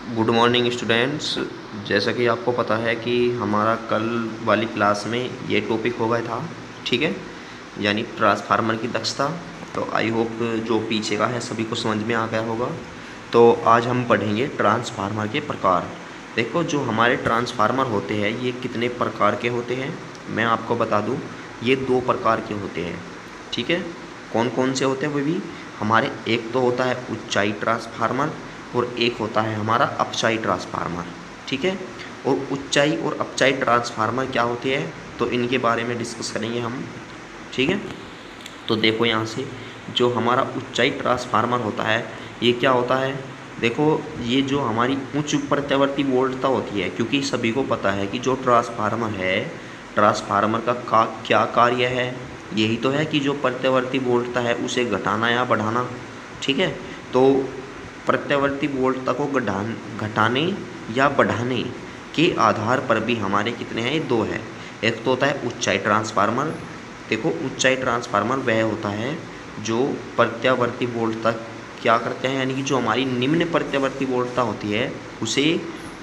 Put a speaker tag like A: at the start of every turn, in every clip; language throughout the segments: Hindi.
A: Good morning students. जैसा कि आपको पता है कि हमारा कल वाली क्लास में ये टॉपिक हो गया था, ठीक है, यानी ट्रांसफार्मर की दक्षता। तो आई होप जो पीछे का है सभी को समझ में आ गया होगा। तो आज हम पढ़ेंगे ट्रांसफार्मर के प्रकार। देखो, जो हमारे ट्रांसफार्मर होते हैं ये कितने प्रकार के होते हैं मैं आपको बता दूं। ये दो प्रकार के होते हैं, ठीक है। कौन कौन से होते हैं वो भी हमारे, एक तो होता है ऊंचाई ट्रांसफार्मर और एक होता है हमारा अपचाई ट्रांसफार्मर, ठीक है। और ऊंचाई और अपचाई ट्रांसफार्मर क्या होते हैं तो इनके बारे में डिस्कस करेंगे हम, ठीक है। तो देखो यहाँ से, जो हमारा ऊंचाई ट्रांसफार्मर होता है ये क्या होता है। देखो, ये जो हमारी उच्च प्रत्यावर्ती वोल्टता होती है, क्योंकि सभी को पता है कि जो ट्रांसफार्मर है, ट्रांसफार्मर का क्या कार्य है, यही तो है कि जो प्रत्यावर्ती वोल्टता है उसे घटाना या बढ़ाना, ठीक है। तो प्रत्यावर्ती वोल्टता को घटाने या बढ़ाने के आधार पर भी हमारे कितने हैं, ये दो है। एक तो होता है ऊंचाई ट्रांसफार्मर। देखो, ऊंचाई ट्रांसफार्मर वह होता है जो प्रत्यावर्ती वोल्टता क्या करते हैं, यानी कि जो हमारी निम्न प्रत्यावर्ती वोल्टता होती है उसे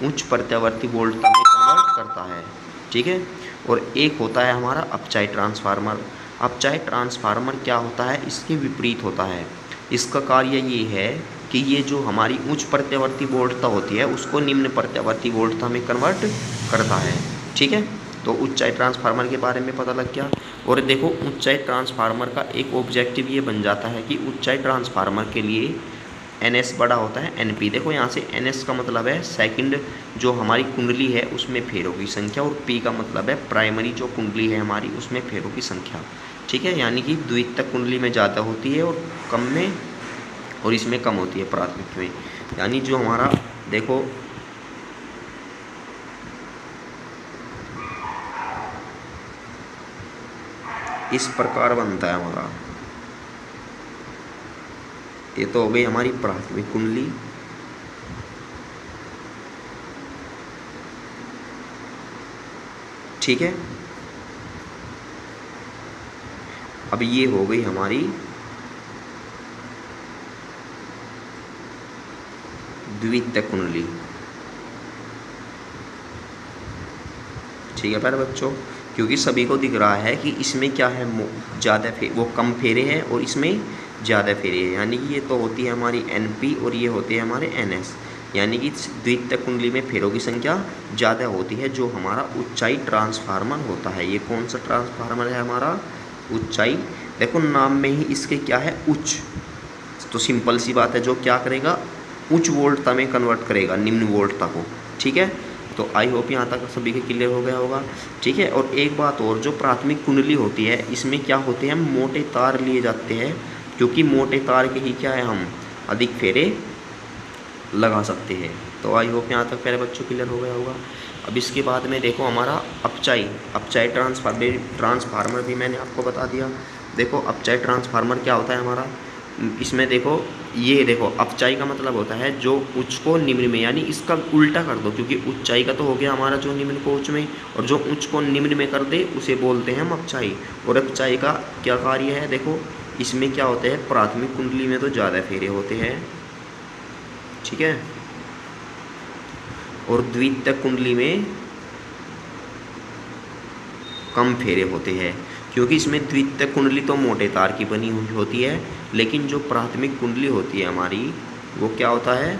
A: उच्च प्रत्यावर्ती वोल्टता में कन्वर्ट करता है, ठीक है। और एक होता है हमारा अपचाई ट्रांसफार्मर। अपचाई ट्रांसफार्मर क्या होता है, इसके विपरीत होता है। इसका कार्य ये है कि ये जो हमारी उच्च प्रत्यावर्ती वोल्टता होती है उसको निम्न प्रत्यावर्ती वोल्टता में कन्वर्ट करता है, ठीक है। तो ऊंचाई ट्रांसफार्मर के बारे में पता लग गया। और देखो, ऊंचाई ट्रांसफार्मर का एक ऑब्जेक्टिव ये बन जाता है कि ऊंचाई ट्रांसफार्मर के लिए NS बड़ा होता है NP। देखो यहाँ से NS का मतलब है सेकंड जो हमारी कुंडली है उसमें फेरों की संख्या, और P का मतलब है प्राइमरी जो कुंडली है हमारी उसमें फेरों की संख्या, ठीक है। यानी कि द्वितीयक कुंडली में ज़्यादा होती है और कम में, और इसमें कम होती है प्राथमिक में। यानी जो हमारा, देखो इस प्रकार बनता है हमारा, ये तो हो गई हमारी प्राथमिक कुंडली, ठीक है। अब ये हो गई हमारी द्वितीयक कुंडली, ठीक है प्यारे बच्चों। क्योंकि सभी को दिख रहा है कि इसमें क्या है, ज़्यादा वो कम फेरे हैं और इसमें ज़्यादा फेरे हैं, यानी कि ये तो होती है हमारी NP और ये होते हैं हमारे NS। यानी कि द्वितीयक कुंडली में फेरों की संख्या ज़्यादा होती है, जो हमारा ऊंचाई ट्रांसफार्मर होता है। ये कौन सा ट्रांसफार्मर है हमारा, ऊंचाई। देखो, नाम में ही इसके क्या है, उच्च। तो सिंपल सी बात है, जो क्या करेगा, उच्च वोल्टता में कन्वर्ट करेगा निम्न वोल्टता को, ठीक है। तो आई होप यहाँ तक सभी के क्लियर हो गया होगा, ठीक है। और एक बात और, जो प्राथमिक कुंडली होती है इसमें क्या होते हैं, मोटे तार लिए जाते हैं, क्योंकि मोटे तार के ही क्या है, हम अधिक फेरे लगा सकते हैं। तो आई होप यहाँ तक प्यारे बच्चों क्लियर हो गया होगा। अब इसके बाद में देखो हमारा अपचाई ट्रांसफार्मर भी मैंने आपको बता दिया। देखो, अपचाई ट्रांसफार्मर क्या होता है हमारा, इसमें देखो, ये देखो अपचाई का मतलब होता है जो उच्च को निम्न में, यानी इसका उल्टा कर दो, क्योंकि ऊंचाई का तो हो गया हमारा जो निम्न को उच्च में, और जो उच्च को निम्न में कर दे उसे बोलते हैं हम अपचाई। और अपचाई का क्या कार्य है, देखो इसमें क्या होता है, प्राथमिक कुंडली में तो ज़्यादा फेरे होते हैं, ठीक है, और द्वितीयक कुंडली में कम फेरे होते हैं, क्योंकि इसमें द्वितीयक कुंडली तो मोटे तार की बनी हुई होती है, लेकिन जो प्राथमिक कुंडली होती है हमारी वो क्या होता है,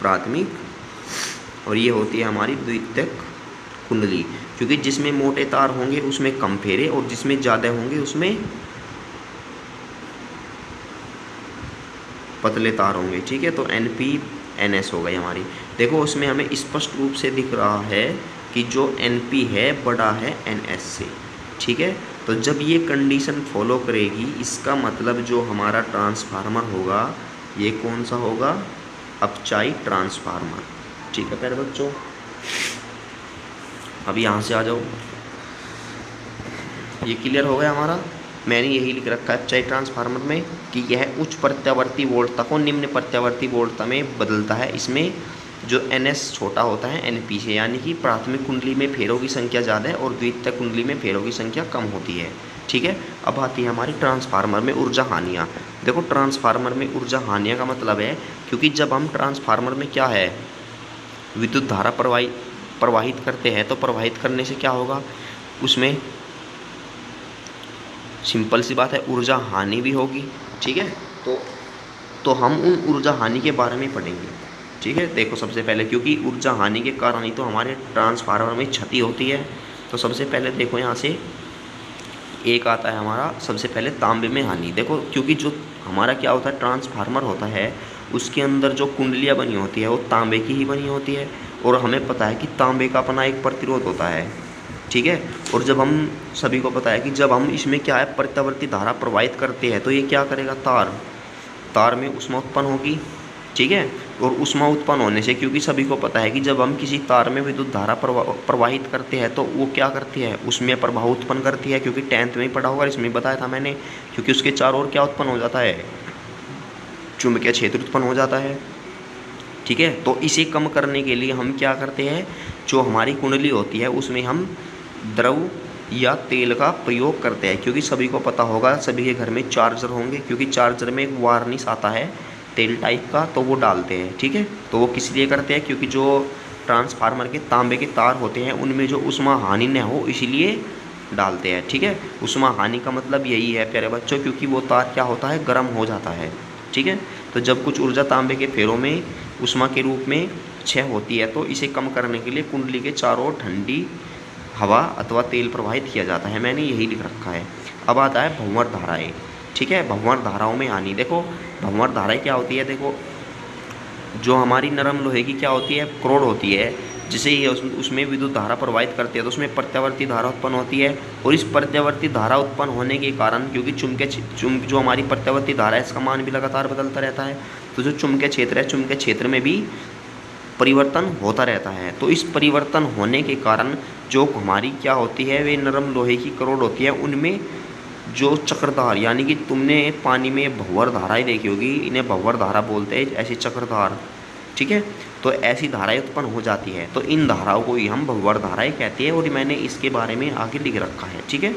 A: प्राथमिक, और ये होती है हमारी द्वितीयक कुंडली। क्योंकि जिसमें मोटे तार होंगे उसमें कम फेरे और जिसमें ज़्यादा होंगे उसमें पतले तार होंगे, ठीक है। तो NP NS हो गई हमारी। देखो, उसमें हमें स्पष्ट रूप से दिख रहा है कि जो NP है बड़ा है NS से, ठीक है। तो जब ये कंडीशन फॉलो करेगी, इसका मतलब जो हमारा ट्रांसफार्मर होगा ये कौन सा होगा, अपचाई ट्रांसफार्मर, ठीक है प्यारे बच्चों। अब यहाँ से आ जाओ, ये क्लियर हो गया हमारा। मैंने यही लिख रखा है अपचाई ट्रांसफार्मर में कि यह उच्च प्रत्यावर्ती वोल्टता को निम्न प्रत्यावर्ती वोल्टता में बदलता है। इसमें जो NS छोटा होता है NP से, यानी कि प्राथमिक कुंडली में फेरों की संख्या ज़्यादा है और द्वितीयक कुंडली में फेरों की संख्या कम होती है, ठीक है। अब आती है हमारी ट्रांसफार्मर में ऊर्जा हानियाँ। देखो ट्रांसफार्मर में ऊर्जा हानियाँ का मतलब है, क्योंकि जब हम ट्रांसफार्मर में क्या है, विद्युत धारा प्रवाहित करते हैं, तो प्रवाहित करने से क्या होगा, उसमें सिंपल सी बात है ऊर्जा हानि भी होगी। ठीक है, तो हम उन ऊर्जा हानि के बारे में पढ़ेंगे। ठीक है, देखो सबसे पहले, क्योंकि ऊर्जा हानि के कारण ही तो हमारे ट्रांसफार्मर में क्षति होती है। तो सबसे पहले देखो यहाँ से एक आता है हमारा, सबसे पहले तांबे में हानि। देखो क्योंकि जो हमारा क्या होता है, ट्रांसफार्मर होता है, उसके अंदर जो कुंडलियाँ बनी होती है वो तांबे की ही बनी होती है, और हमें पता है कि तांबे का अपना एक प्रतिरोध होता है। ठीक है, और जब हम सभी को पता है कि जब हम इसमें क्या है, प्रत्यावर्ती धारा प्रवाहित करते हैं, तो ये क्या करेगा, तार में ऊष्मा उत्पन्न होगी। ठीक है, और ऊष्मा उत्पन्न होने से, क्योंकि सभी को पता है कि जब हम किसी तार में विद्युत धारा प्रवाहित करते हैं, तो वो क्या करती है, उसमें प्रभाव उत्पन्न करती है। क्योंकि 10th में ही पढ़ा होगा, इसमें बताया था मैंने, क्योंकि उसके चारों ओर क्या उत्पन्न हो जाता है, चुंबकीय क्षेत्र उत्पन्न हो जाता है। ठीक है, तो इसे कम करने के लिए हम क्या करते हैं, जो हमारी कुंडली होती है उसमें हम द्रव या तेल का प्रयोग करते हैं। क्योंकि सभी को पता होगा, सभी के घर में चार्जर होंगे, क्योंकि चार्जर में एक वार्निश आता है तेल टाइप का, तो वो डालते हैं। ठीक है, तो वो किस लिए करते हैं, क्योंकि जो ट्रांसफार्मर के तांबे के तार होते हैं उनमें जो ऊष्मा हानि न हो, इसीलिए डालते हैं। ठीक है, ऊष्मा हानि का मतलब यही है प्यारे बच्चों, क्योंकि वो तार क्या होता है, गर्म हो जाता है। ठीक है, तो जब कुछ ऊर्जा तांबे के फेरों में ऊष्मा के रूप में क्षय होती है, तो इसे कम करने के लिए कुंडली के चारों ओर ठंडी हवा अथवा तेल प्रवाहित किया जाता है। मैंने यही लिख रखा है। अब आता है भंवर धाराएँ। ठीक है, भंवर धाराओं में हानि। देखो भंवर धाराएँ क्या होती है, देखो जो हमारी नरम लोहे की क्या होती है, क्रोड होती है, जिसे ये उसमें विद्युत धारा प्रवाहित करती है, तो उसमें प्रत्यावर्ती धारा उत्पन्न होती है। और इस प्रत्यावर्ती धारा उत्पन्न होने के कारण, क्योंकि जो हमारी प्रत्यावर्ती धारा है, इसका मान भी लगातार बदलता रहता है, तो जो चुंबकीय क्षेत्र है, चुंबकीय क्षेत्र में भी परिवर्तन होता रहता है। तो इस परिवर्तन होने के कारण जो हमारी क्या होती है, वे नरम लोहे की क्रोड होती है, उनमें जो चक्रधार, यानी कि तुमने पानी में भंवर धाराएँ देखी होगी, इन्हें भंवर धारा बोलते हैं, ऐसी चक्रधार। ठीक है, तो ऐसी धाराएं उत्पन्न हो जाती है, तो इन धाराओं को ही हम भंवर धाराएं कहते हैं, और मैंने इसके बारे में आगे लिख रखा है। ठीक है,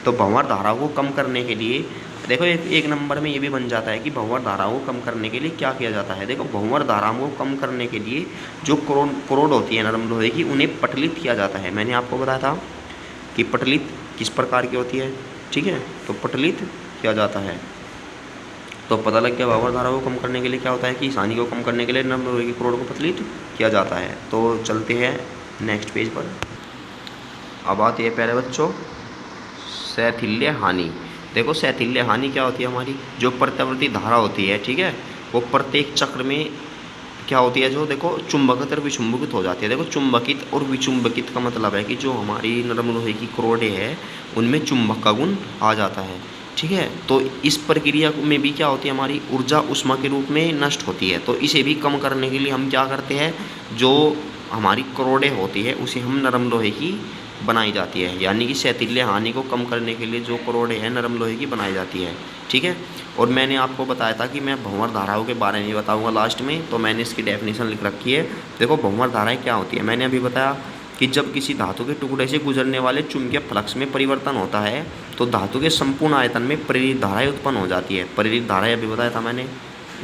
A: तो भंवर धाराओं को कम करने के लिए देखो एक नंबर में ये भी बन जाता है कि भंवर धाराओं को कम करने के लिए क्या किया जाता है। देखो भंवर धाराओं को कम करने के लिए जो क्रोड होती है नरम लोहे की, उन्हें पटलित किया जाता है। मैंने आपको बताया था कि पटलित किस प्रकार की होती है। ठीक है, तो पटलित किया जाता है, तो पता लग गया भंवर धारा को कम करने के लिए क्या होता है, कि इस हानि को कम करने के लिए नरम लोहे की क्रोड को पतलित किया जाता है। तो चलते हैं नेक्स्ट पेज पर। अब आती है प्यारे बच्चों शैथिल्य हानि। देखो शैथिल्य हानि क्या होती है, हमारी जो प्रत्यावर्ती धारा होती है, ठीक है, वो प्रत्येक चक्र में क्या होती है, जो देखो चुंबकित और विचुंबकित हो जाती है। देखो चुंबकित और विचुंबकित का मतलब है कि जो हमारी नरम लोहे की क्रोडें हैं उनमें चुंबक का गुण आ जाता है। ठीक है, तो इस प्रक्रिया में भी क्या होती है, हमारी ऊर्जा ऊष्मा के रूप में नष्ट होती है। तो इसे भी कम करने के लिए हम क्या करते हैं, जो हमारी क्रोडें होती है उसे हम नरम लोहे की बनाई जाती है, यानी कि शैथिल्य हानि को कम करने के लिए जो क्रोडें हैं नरम लोहे की बनाई जाती है। ठीक है, और मैंने आपको बताया था कि मैं भंवर धाराओं के बारे में बताऊंगा लास्ट में, तो मैंने इसकी डेफिनेशन लिख रखी है। देखो भंवर धाराएँ क्या होती है, मैंने अभी बताया कि जब किसी धातु के टुकड़े से गुजरने वाले चुंबकीय फ्लक्स में परिवर्तन होता है, तो धातु के संपूर्ण आयतन में प्रेरित धाराएँ उत्पन्न हो जाती है। प्रेरित धाराएँ अभी बताया था मैंने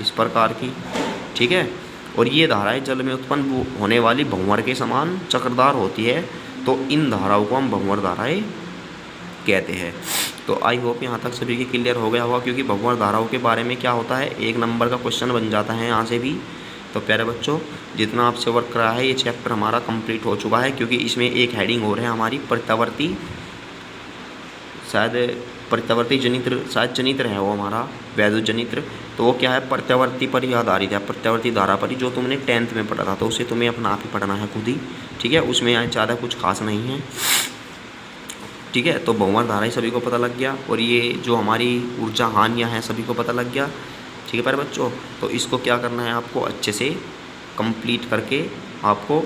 A: इस प्रकार की। ठीक है, और ये धाराएँ जल में उत्पन्न होने वाली भंवर के समान चक्रधार होती है, तो इन धाराओं को हम भंवर धाराएँ कहते हैं। तो आई होप यहाँ तक सभी के क्लियर हो गया होगा, क्योंकि भंवर धाराओं के बारे में क्या होता है, 1 नंबर का क्वेश्चन बन जाता है यहाँ से भी। तो प्यारे बच्चों जितना आपसे वर्क करा है, ये चैप्टर हमारा कंप्लीट हो चुका है, क्योंकि इसमें एक हेडिंग और है हमारी प्रत्यावर्ती, शायद प्रत्यावर्ती जनित्र, शायद जनित्र है वो हमारा वैद्युत जनित्र। तो वो क्या है, प्रत्यावर्ती पर ही आधारित है, प्रत्यावर्ती धारा पर ही, जो तुमने 10th में पढ़ा था, तो उसे तुम्हें अपना आप ही पढ़ना है खुद ही। ठीक है, उसमें ज़्यादा कुछ खास नहीं है। ठीक है, तो भंवर धाराएँ सभी को पता लग गया, और ये जो हमारी ऊर्जा हानियाँ हैं सभी को पता लग गया। ठीक है प्यारे बच्चों, तो इसको क्या करना है, आपको अच्छे से कंप्लीट करके आपको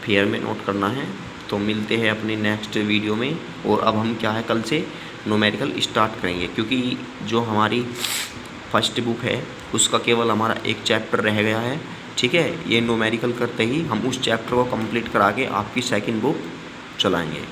A: फेयर में नोट करना है। तो मिलते हैं अपने नेक्स्ट वीडियो में, और अब हम क्या है, कल से न्यूमेरिकल स्टार्ट करेंगे, क्योंकि जो हमारी फर्स्ट बुक है उसका केवल हमारा एक चैप्टर रह गया है। ठीक है, ये न्यूमेरिकल करते ही हम उस चैप्टर को कंप्लीट करा के आपकी सेकंड बुक चलाएंगे।